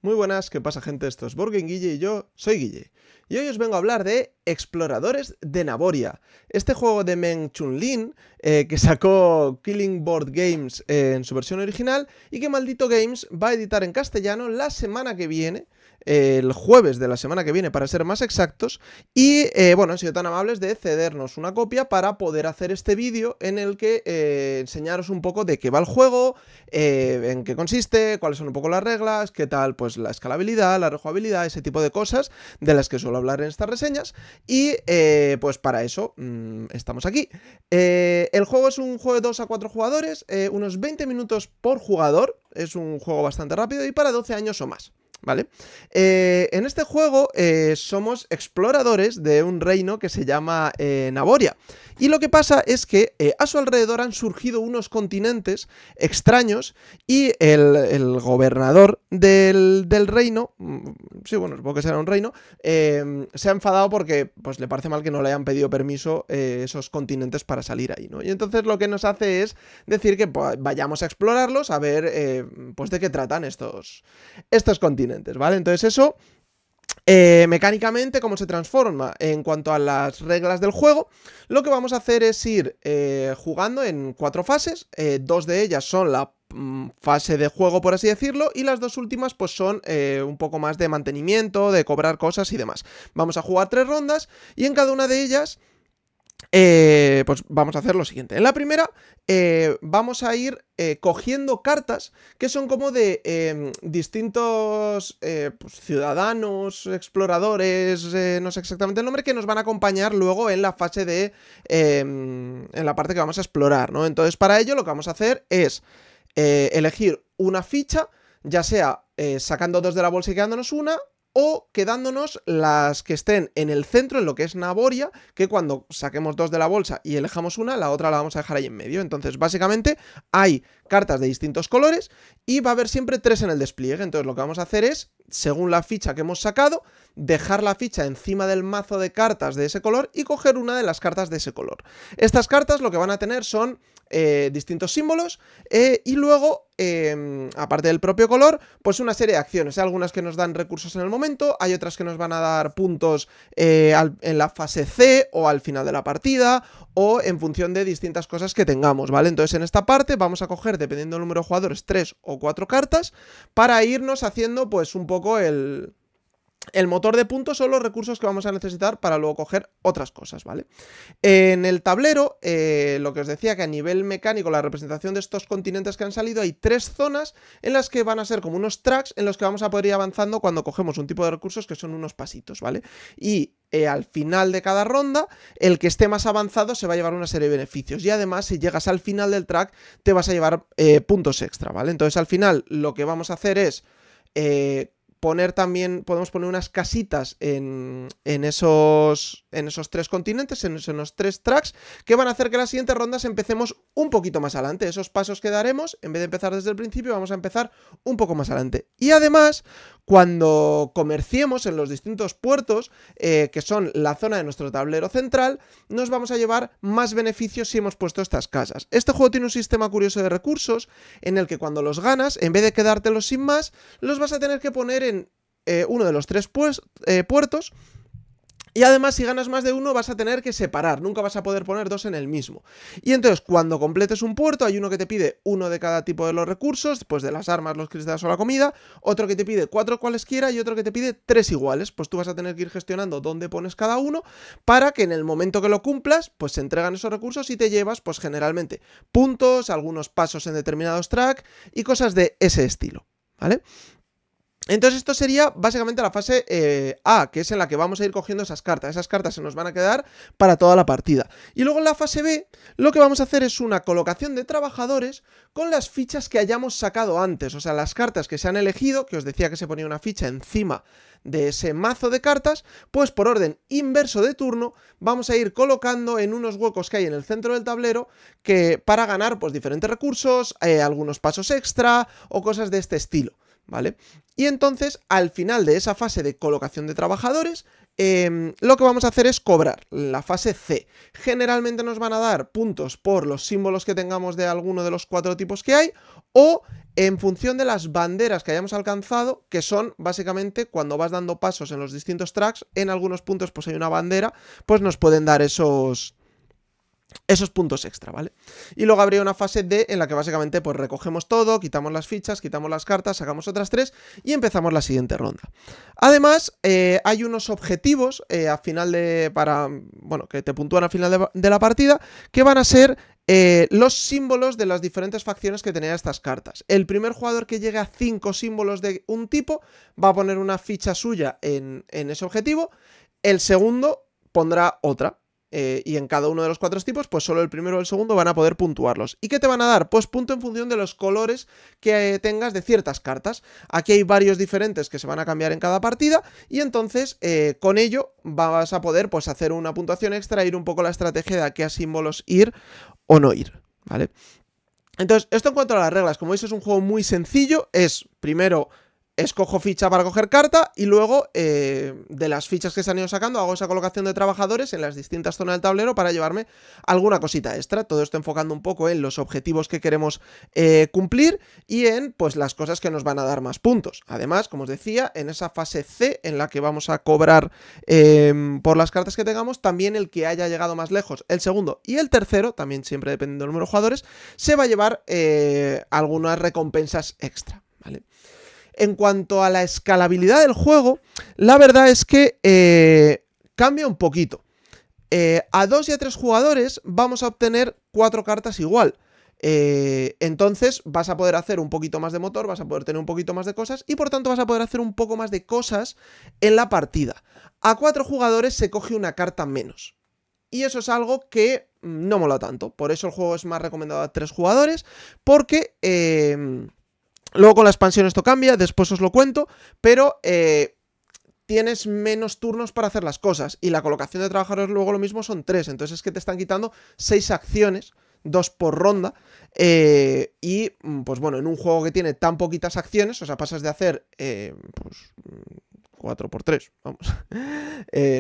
Muy buenas, ¿qué pasa gente? Esto es Boardgame Guille y yo soy Guille. Y hoy os vengo a hablar de Exploradores de Naboria, este juego de Meng Chun Lin que sacó Killing Board Games en su versión original y que Maldito Games va a editar en castellano la semana que viene, el jueves de la semana que viene para ser más exactos, y bueno, han sido tan amables de cedernos una copia para poder hacer este vídeo en el que enseñaros un poco de qué va el juego, en qué consiste, cuáles son un poco las reglas, qué tal pues la escalabilidad, la rejugabilidad, ese tipo de cosas de las que suelo hablar en estas reseñas, y pues para eso estamos aquí. El juego es un juego de 2 a 4 jugadores, unos 20 minutos por jugador, es un juego bastante rápido y para 12 años o más. ¿Vale? En este juego somos exploradores de un reino que se llama Naboria. Y lo que pasa es que a su alrededor han surgido unos continentes extraños y el gobernador del reino, sí, bueno, supongo que será un reino, se ha enfadado porque pues, le parece mal que no le hayan pedido permiso esos continentes para salir ahí, ¿no? Y entonces lo que nos hace es decir que pues, vayamos a explorarlos, a ver pues de qué tratan estos continentes, ¿vale? Entonces eso... mecánicamente, cómo se transforma en cuanto a las reglas del juego, lo que vamos a hacer es ir jugando en 4 fases, 2 de ellas son la fase de juego, por así decirlo, y las 2 últimas pues son un poco más de mantenimiento, de cobrar cosas y demás. Vamos a jugar 3 rondas y en cada una de ellas pues vamos a hacer lo siguiente. En la primera vamos a ir cogiendo cartas que son como de distintos pues, ciudadanos, exploradores, no sé exactamente el nombre, que nos van a acompañar luego en la fase de... en la parte que vamos a explorar, ¿no? Entonces para ello lo que vamos a hacer es elegir una ficha, ya sea sacando 2 de la bolsa y quedándonos una, o quedándonos las que estén en el centro, en lo que es Naboria, que cuando saquemos 2 de la bolsa y elijamos una, la otra la vamos a dejar ahí en medio. Entonces, básicamente, hay cartas de distintos colores y va a haber siempre 3 en el despliegue. Entonces, lo que vamos a hacer es, según la ficha que hemos sacado, dejar la ficha encima del mazo de cartas de ese color y coger una de las cartas de ese color. Estas cartas lo que van a tener son distintos símbolos y luego, aparte del propio color, pues una serie de acciones. Hay algunas que nos dan recursos en el momento, hay otras que nos van a dar puntos en la fase C o al final de la partida, o en función de distintas cosas que tengamos, ¿vale? Entonces en esta parte vamos a coger, dependiendo del número de jugadores, 3 o 4 cartas para irnos haciendo pues un poco el motor de puntos son los recursos que vamos a necesitar para luego coger otras cosas, ¿vale? En el tablero, lo que os decía, que a nivel mecánico, la representación de estos continentes que han salido, hay 3 zonas en las que van a ser como unos tracks en los que vamos a poder ir avanzando cuando cogemos un tipo de recursos que son unos pasitos, ¿vale? Y al final de cada ronda, el que esté más avanzado se va a llevar una serie de beneficios. Y además, si llegas al final del track, te vas a llevar puntos extra, ¿vale? Entonces, al final, lo que vamos a hacer es... poner también, podemos poner unas casitas en esos 3 continentes, en esos 3 tracks, que van a hacer que las siguientes rondas empecemos un poquito más adelante. Esos pasos que daremos, en vez de empezar desde el principio, vamos a empezar un poco más adelante. Y además, cuando comerciemos en los distintos puertos, que son la zona de nuestro tablero central, nos vamos a llevar más beneficios si hemos puesto estas casas. Este juego tiene un sistema curioso de recursos, en el que cuando los ganas, en vez de quedártelos sin más, los vas a tener que poner en uno de los 3 puertos. Y además, si ganas más de uno, vas a tener que separar, nunca vas a poder poner 2 en el mismo. Y entonces, cuando completes un puerto, hay uno que te pide uno de cada tipo de los recursos, pues de las armas, los cristales o la comida, otro que te pide 4 cualesquiera y otro que te pide 3 iguales. Pues tú vas a tener que ir gestionando dónde pones cada uno para que en el momento que lo cumplas, pues se entregan esos recursos y te llevas, pues generalmente, puntos, algunos pasos en determinados tracks y cosas de ese estilo, ¿vale? Entonces esto sería básicamente la fase A, que es en la que vamos a ir cogiendo esas cartas. Esas cartas se nos van a quedar para toda la partida. Y luego en la fase B, lo que vamos a hacer es una colocación de trabajadores con las fichas que hayamos sacado antes. O sea, las cartas que se han elegido, que os decía que se ponía una ficha encima de ese mazo de cartas, pues por orden inverso de turno vamos a ir colocando en unos huecos que hay en el centro del tablero que para ganar pues diferentes recursos, algunos pasos extra o cosas de este estilo, ¿vale? Y entonces, al final de esa fase de colocación de trabajadores, lo que vamos a hacer es cobrar la fase C. Generalmente nos van a dar puntos por los símbolos que tengamos de alguno de los 4 tipos que hay, o en función de las banderas que hayamos alcanzado, que son básicamente cuando vas dando pasos en los distintos tracks, en algunos puntos pues hay una bandera, pues nos pueden dar esos puntos extra, ¿vale? Y luego habría una fase D en la que básicamente pues recogemos todo, quitamos las fichas, quitamos las cartas, sacamos otras 3 y empezamos la siguiente ronda. Además, hay unos objetivos a final que te puntúan al final de la partida, que van a ser los símbolos de las diferentes facciones que tenían estas cartas. El primer jugador que llegue a 5 símbolos de un tipo va a poner una ficha suya en ese objetivo, el segundo pondrá otra. Y en cada uno de los 4 tipos, pues solo el primero o el segundo van a poder puntuarlos. ¿Y qué te van a dar? Pues punto en función de los colores que tengas de ciertas cartas. Aquí hay varios diferentes que se van a cambiar en cada partida y entonces con ello vas a poder pues hacer una puntuación extra, ir un poco la estrategia de a qué símbolos ir o no ir, ¿vale? Entonces, esto en cuanto a las reglas, como veis es un juego muy sencillo, es primero escojo ficha para coger carta y luego de las fichas que se han ido sacando hago esa colocación de trabajadores en las distintas zonas del tablero para llevarme alguna cosita extra. Todo esto enfocando un poco en los objetivos que queremos cumplir y en pues las cosas que nos van a dar más puntos. Además, como os decía, en esa fase C en la que vamos a cobrar por las cartas que tengamos, también el que haya llegado más lejos, el segundo y el tercero, también siempre dependiendo del número de jugadores, se va a llevar algunas recompensas extra, ¿vale? En cuanto a la escalabilidad del juego, la verdad es que cambia un poquito. A 2 y a 3 jugadores vamos a obtener 4 cartas igual. Entonces vas a poder hacer un poquito más de motor, vas a poder tener un poquito más de cosas y por tanto vas a poder hacer un poco más de cosas en la partida. A 4 jugadores se coge una carta menos. Y eso es algo que no mola tanto. Por eso el juego es más recomendado a 3 jugadores, porque luego con la expansión esto cambia, después os lo cuento, pero tienes menos turnos para hacer las cosas y la colocación de trabajadores luego lo mismo son 3, entonces es que te están quitando 6 acciones, 2 por ronda, y pues bueno, en un juego que tiene tan poquitas acciones, o sea, pasas de hacer pues 4 por 3, vamos,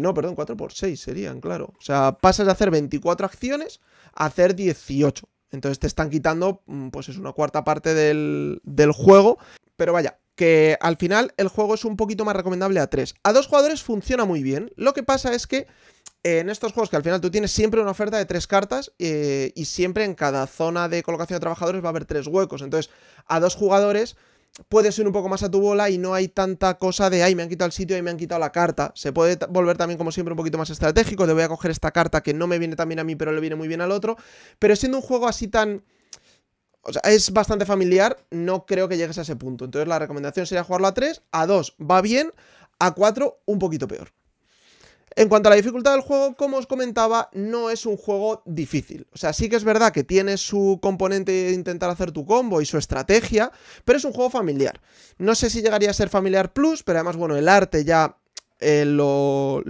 no, perdón, 4 por 6 serían, claro, o sea, pasas de hacer 24 acciones a hacer 18. Entonces te están quitando, pues es una cuarta parte del juego. Pero vaya, que al final el juego es un poquito más recomendable a 3. A 2 jugadores funciona muy bien. Lo que pasa es que en estos juegos que al final tú tienes siempre una oferta de 3 cartas y siempre en cada zona de colocación de trabajadores va a haber 3 huecos. Entonces a 2 jugadores puedes ir un poco más a tu bola y no hay tanta cosa de, ay, me han quitado el sitio y me han quitado la carta. Se puede volver también, como siempre, un poquito más estratégico, de voy a coger esta carta que no me viene tan bien a mí, pero le viene muy bien al otro. Pero siendo un juego así tan... O sea, es bastante familiar, no creo que llegues a ese punto. Entonces la recomendación sería jugarlo a 3, a 2 va bien, a 4 un poquito peor. En cuanto a la dificultad del juego, como os comentaba, no es un juego difícil. O sea, sí que es verdad que tiene su componente de intentar hacer tu combo y su estrategia, pero es un juego familiar. No sé si llegaría a ser familiar plus, pero además, bueno, el arte ya lo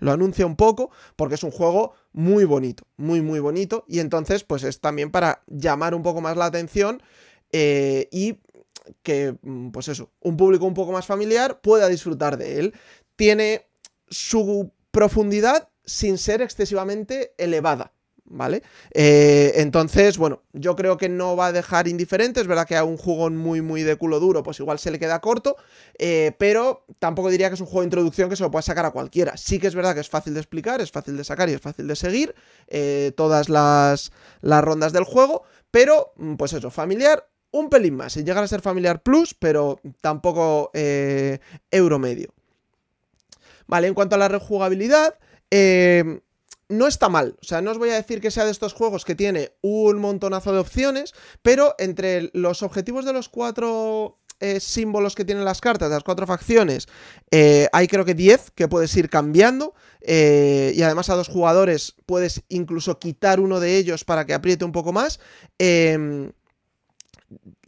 anuncia un poco, porque es un juego muy bonito, muy bonito, y entonces pues es también para llamar un poco más la atención y que, pues eso, un público un poco más familiar pueda disfrutar de él. Tiene su profundidad sin ser excesivamente elevada, ¿vale? Entonces, bueno, yo creo que no va a dejar indiferente. Es verdad que a un jugón muy de culo duro, pues igual se le queda corto, pero tampoco diría que es un juego de introducción que se lo pueda sacar a cualquiera. Sí que es verdad que es fácil de explicar, es fácil de sacar y es fácil de seguir todas las rondas del juego, pero, pues eso, familiar, un pelín más, sin llegar a ser familiar plus, pero tampoco euro medio. Vale, en cuanto a la rejugabilidad, no está mal, o sea, no os voy a decir que sea de estos juegos que tiene un montonazo de opciones, pero entre los objetivos de los 4 símbolos que tienen las cartas, de las 4 facciones, hay creo que 10 que puedes ir cambiando, y además a 2 jugadores puedes incluso quitar uno de ellos para que apriete un poco más.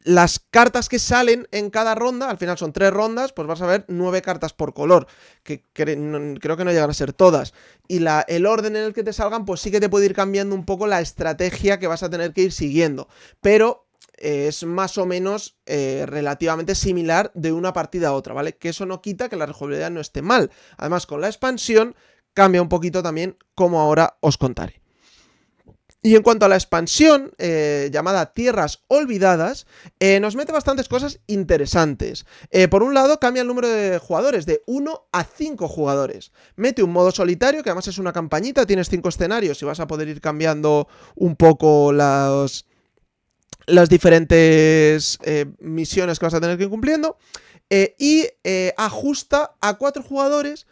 Las cartas que salen en cada ronda, al final son 3 rondas, pues vas a ver 9 cartas por color, que creo que no llegan a ser todas. Y el orden en el que te salgan, pues sí que te puede ir cambiando un poco la estrategia que vas a tener que ir siguiendo. Pero es más o menos relativamente similar de una partida a otra, ¿vale? Que eso no quita que la rejugabilidad no esté mal. Además, con la expansión cambia un poquito también, como ahora os contaré. Y en cuanto a la expansión, llamada Tierras Olvidadas, nos mete bastantes cosas interesantes. Por un lado, cambia el número de jugadores, de 1 a 5 jugadores. Mete un modo solitario, que además es una campañita, tienes 5 escenarios y vas a poder ir cambiando un poco las diferentes misiones que vas a tener que ir cumpliendo. Y ajusta a 4 jugadores.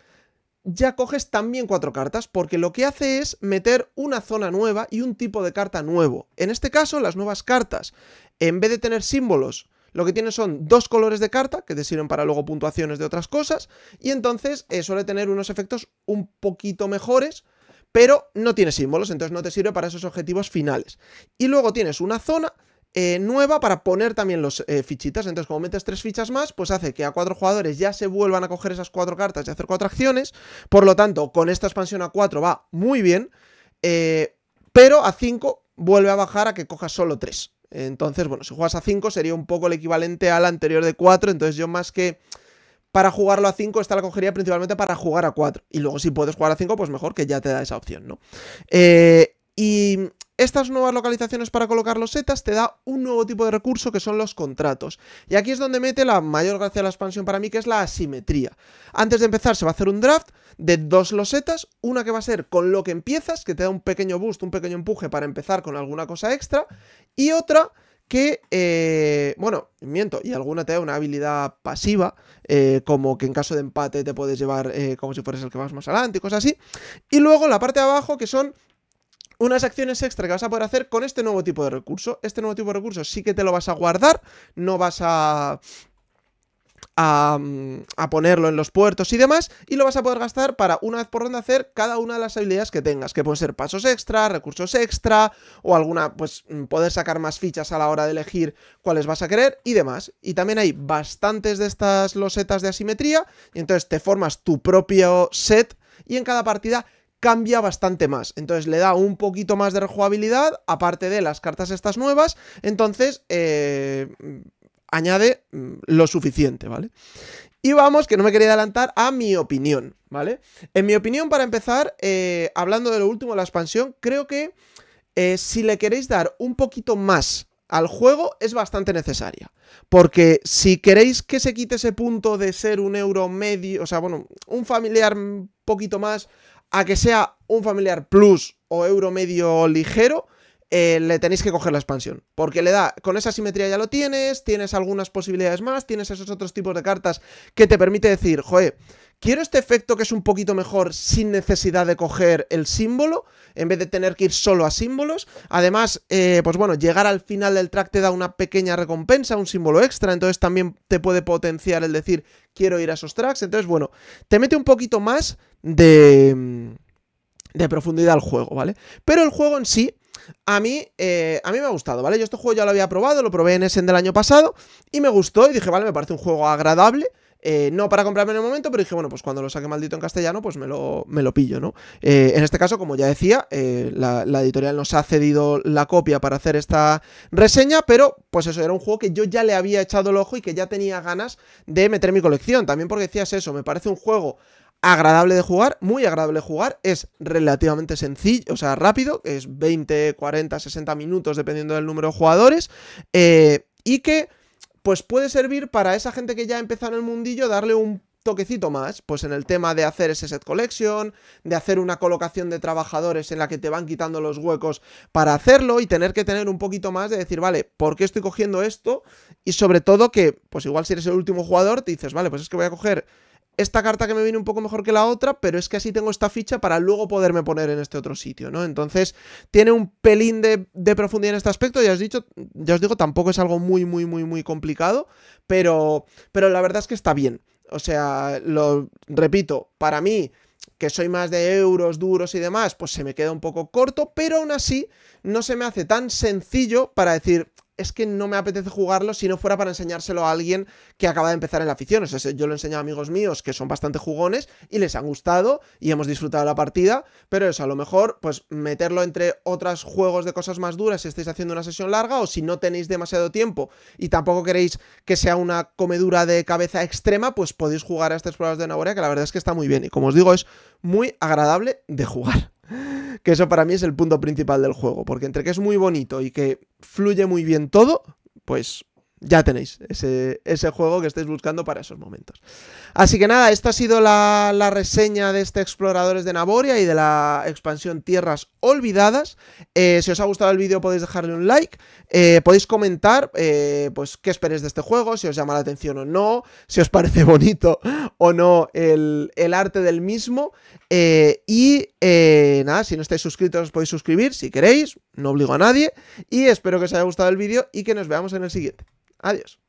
Ya coges también 4 cartas, porque lo que hace es meter una zona nueva y un tipo de carta nuevo. En este caso, las nuevas cartas, en vez de tener símbolos, lo que tienen son 2 colores de carta, que te sirven para luego puntuaciones de otras cosas, y entonces suele tener unos efectos un poquito mejores, pero no tiene símbolos, entonces no te sirve para esos objetivos finales. Y luego tienes una zona nueva para poner también los fichitas. Entonces, como metes 3 fichas más, pues hace que a 4 jugadores ya se vuelvan a coger esas 4 cartas y hacer 4 acciones. Por lo tanto, con esta expansión a 4 va muy bien, pero a 5 vuelve a bajar a que cojas solo 3. Entonces, bueno, si juegas a 5 sería un poco el equivalente al anterior de 4. Entonces yo, más que para jugarlo a 5, esta la cogería principalmente para jugar a 4. Y luego si puedes jugar a 5, pues mejor, que ya te da esa opción, ¿no? Y estas nuevas localizaciones para colocar los setas te da un nuevo tipo de recurso, que son los contratos. Y aquí es donde mete la mayor gracia de la expansión para mí, que es la asimetría. Antes de empezar se va a hacer un draft de 2 losetas, una que va a ser con lo que empiezas, que te da un pequeño boost, un pequeño empuje para empezar con alguna cosa extra, y otra que, bueno, miento, y alguna te da una habilidad pasiva, como que en caso de empate te puedes llevar como si fueras el que vas más adelante y cosas así. Y luego la parte de abajo, que son unas acciones extra que vas a poder hacer con este nuevo tipo de recurso. Este nuevo tipo de recurso sí que te lo vas a guardar, no vas a ponerlo en los puertos y demás, y lo vas a poder gastar para, una vez por ronda, hacer cada una de las habilidades que tengas, que pueden ser pasos extra, recursos extra, o alguna, pues, poder sacar más fichas a la hora de elegir cuáles vas a querer y demás. Y también hay bastantes de estas losetas de asimetría, y entonces te formas tu propio set, y en cada partida cambia bastante más, entonces le da un poquito más de rejugabilidad, aparte de las cartas estas nuevas, entonces añade lo suficiente, ¿vale? Y vamos, que no me quería adelantar, a mi opinión, ¿vale? En mi opinión, para empezar, hablando de lo último de la expansión, creo que si le queréis dar un poquito más al juego, es bastante necesaria. Porque si queréis que se quite ese punto de ser un euro medio, o sea, bueno, un familiar un poquito más, a que sea un familiar plus o euro medio ligero, le tenéis que coger la expansión, porque le da, con esa simetría ya lo tienes algunas posibilidades más, tienes esos otros tipos de cartas que te permite decir, joder, quiero este efecto que es un poquito mejor sin necesidad de coger el símbolo, en vez de tener que ir solo a símbolos. Además, pues bueno, llegar al final del track te da una pequeña recompensa, un símbolo extra, entonces también te puede potenciar el decir, quiero ir a esos tracks. Entonces, bueno, te mete un poquito más de profundidad al juego, ¿vale? Pero el juego en sí, a mí me ha gustado, ¿vale? Yo este juego ya lo había probado, lo probé en Essen del año pasado y me gustó y dije, vale, me parece un juego agradable. No para comprarme en el momento, pero dije, bueno, pues cuando lo saque maldito en castellano, pues me lo pillo, ¿no? En este caso, como ya decía, la editorial nos ha cedido la copia para hacer esta reseña, pero pues eso, era un juego que yo ya le había echado el ojo y que ya tenía ganas de meter en mi colección. También porque decías eso, me parece un juego agradable de jugar, muy agradable de jugar, es relativamente sencillo, o sea, rápido, es 20, 40, 60 minutos dependiendo del número de jugadores, y que pues puede servir para esa gente que ya ha empezado en el mundillo, darle un toquecito más, pues en el tema de hacer ese set collection, de hacer una colocación de trabajadores en la que te van quitando los huecos para hacerlo y tener que tener un poquito más de decir, vale, ¿por qué estoy cogiendo esto? Y sobre todo que, pues igual si eres el último jugador, te dices, vale, pues es que voy a coger esta carta que me viene un poco mejor que la otra, pero es que así tengo esta ficha para luego poderme poner en este otro sitio, ¿no? Entonces tiene un pelín de profundidad en este aspecto, ya os digo, tampoco es algo muy complicado, pero la verdad es que está bien. O sea, lo repito, para mí, que soy más de euros duros y demás, pues se me queda un poco corto, pero aún así no se me hace tan sencillo para decir, es que no me apetece jugarlo si no fuera para enseñárselo a alguien que acaba de empezar en la afición. O sea, yo lo he enseñado a amigos míos que son bastante jugones y les han gustado y hemos disfrutado la partida, pero eso, a lo mejor, pues meterlo entre otros juegos de cosas más duras si estáis haciendo una sesión larga, o si no tenéis demasiado tiempo y tampoco queréis que sea una comedura de cabeza extrema, pues podéis jugar a estas pruebas de Naborea, que la verdad es que está muy bien y, como os digo, es muy agradable de jugar. que eso para mí es el punto principal del juego, porque entre que es muy bonito y que fluye muy bien todo, pues ya tenéis ese juego que estáis buscando para esos momentos. Así que nada, esta ha sido la reseña de este Exploradores de Naboria y de la expansión Tierras Olvidadas. Si os ha gustado el vídeo podéis dejarle un like, podéis comentar pues qué esperéis de este juego, si os llama la atención o no, si os parece bonito o no el arte del mismo. Nada, si no estáis suscritos os podéis suscribir si queréis, no obligo a nadie. Y espero que os haya gustado el vídeo y que nos veamos en el siguiente. Adiós.